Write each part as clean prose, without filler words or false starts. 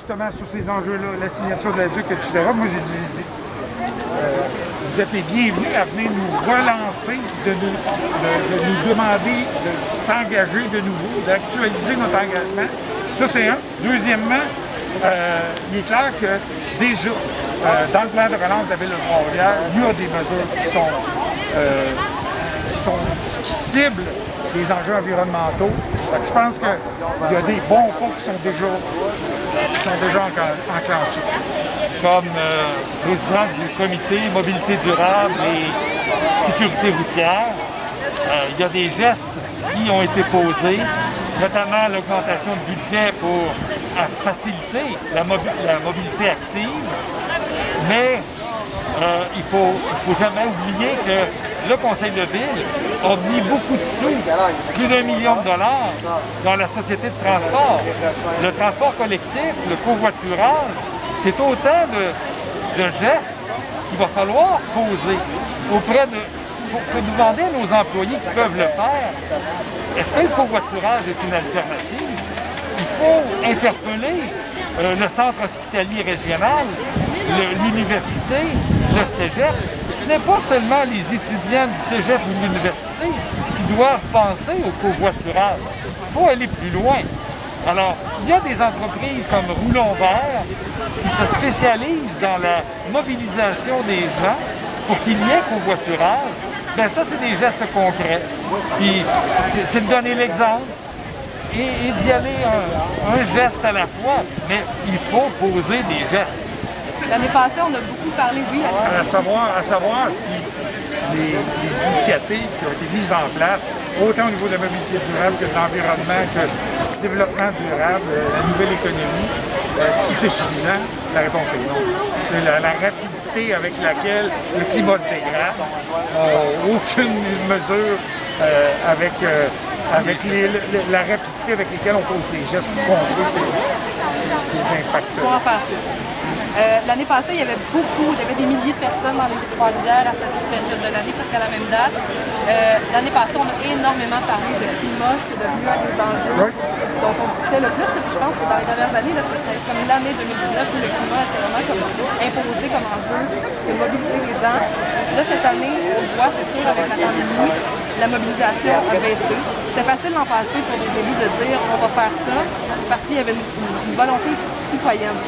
justement sur ces enjeux-là, la signature de la DUC, etc., moi j'ai dit vous êtes les bienvenus à venir nous relancer, de nous demander de s'engager de nouveau, d'actualiser notre engagement. Ça, c'est un. Deuxièmement, il est clair que déjà, dans le plan de relance de la Ville de Trois-Rivières, il y a des mesures qui ciblent les enjeux environnementaux. Je pense qu'il y a des bons pas qui sont déjà enclenchés. Comme président du comité mobilité durable et sécurité routière, il y a des gestes qui ont été posés, notamment l'augmentation de budget pour faciliter la mobilité active, mais il faut jamais oublier que le Conseil de Ville a mis beaucoup de sous, plus d'1 million de dollars, dans la société de transport. Le transport collectif, le covoiturage, c'est autant de gestes qu'il va falloir poser auprès de... Il faut demander à nos employés qui peuvent le faire. Est-ce que le covoiturage est une alternative? Il faut interpeller le centre hospitalier régional, l'université, le cégep. Ce n'est pas seulement les étudiants du cégep ou de l'université qui doivent penser au covoiturage. Il faut aller plus loin. Alors, il y a des entreprises comme Roulon Vert qui se spécialisent dans la mobilisation des gens pour qu'il y ait covoiturage. Bien, ça, c'est des gestes concrets. Puis, c'est de donner l'exemple et d'y aller un geste à la fois. Mais il faut poser des gestes. L'année passée, on a beaucoup parlé, oui. À savoir si les initiatives qui ont été mises en place, autant au niveau de la mobilité durable que de l'environnement, que du développement durable, la nouvelle économie, si c'est suffisant, la réponse est non. La rapidité avec laquelle le climat se dégrade, aucune mesure avec la rapidité avec laquelle on pose des gestes pour contrer ces impacts-là. L'année passée, il y avait des milliers de personnes dans les Trois-Rivières à cette période de l'année, presque à la même date. L'année passée, on a énormément parlé de climat, c'était devenu un des enjeux dont on discutait le plus. Puis je pense que dans les dernières années, c'était comme l'année 2019 où le climat était vraiment imposé comme enjeu de mobiliser les gens. Là, cette année, on le voit, c'est sûr, avec la pandémie, la mobilisation a baissé. C'était facile l'an passé pour les élus de dire on va faire ça parce qu'il y avait une volonté citoyenne.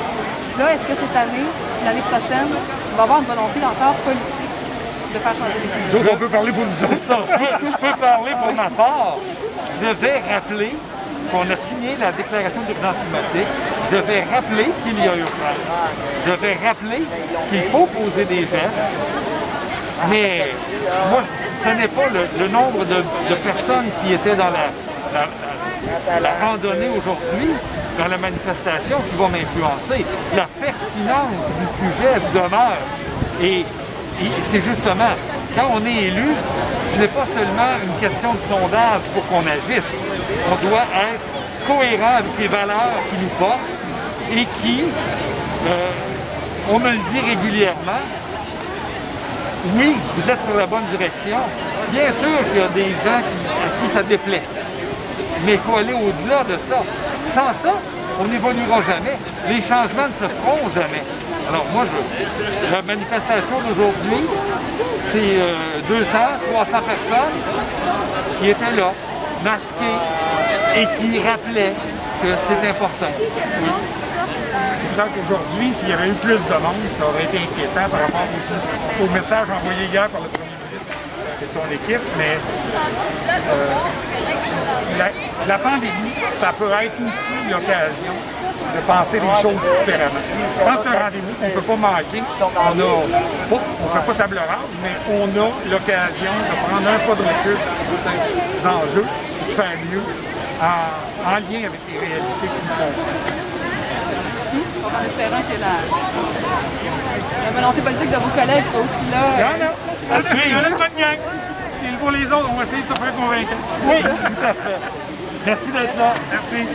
Là, est-ce que cette année, l'année prochaine, il va y avoir une volonté encore politique de faire changer les choses? On peut parler pour nous autres. Je peux parler pour ma part. Je vais rappeler qu'on a signé la déclaration d'urgence climatique. Je vais rappeler qu'il y a urgence. Je vais rappeler qu'il faut poser des gestes. Mais moi, ce n'est pas le nombre de personnes qui étaient dans la randonnée aujourd'hui, dans la manifestation, qui va m'influencer. La pertinence du sujet demeure. Et c'est justement, quand on est élu, ce n'est pas seulement une question de sondage pour qu'on agisse. On doit être cohérent avec les valeurs qui nous portent et qui, on me le dit régulièrement, oui, vous êtes sur la bonne direction. Bien sûr qu'il y a des gens à qui ça déplaît. Mais il faut aller au-delà de ça. Sans ça, on n'évoluera jamais. Les changements ne se feront jamais. Alors moi, la manifestation d'aujourd'hui, c'est 200, 300 personnes qui étaient là, masquées, et qui rappelaient que c'est important. Oui. C'est clair qu'aujourd'hui, s'il y avait eu plus de monde, ça aurait été inquiétant par rapport au message envoyé hier par le premier ministre et son équipe, mais la pandémie, ça peut être aussi l'occasion de penser les choses différemment. Je pense que c'est un rendez-vous qu'on ne peut pas manquer. On ne fait pas table rase, mais on a l'occasion de prendre un pas de recul sur certains enjeux et de faire mieux en lien avec les réalités qui nous confrontent. En espérant que la volonté politique de vos collègues soit aussi là. Non. Il y en a une bonne gang. Et pour les autres, on va essayer de se faire convaincre. Oui, tout à fait. Merci d'être là. Merci.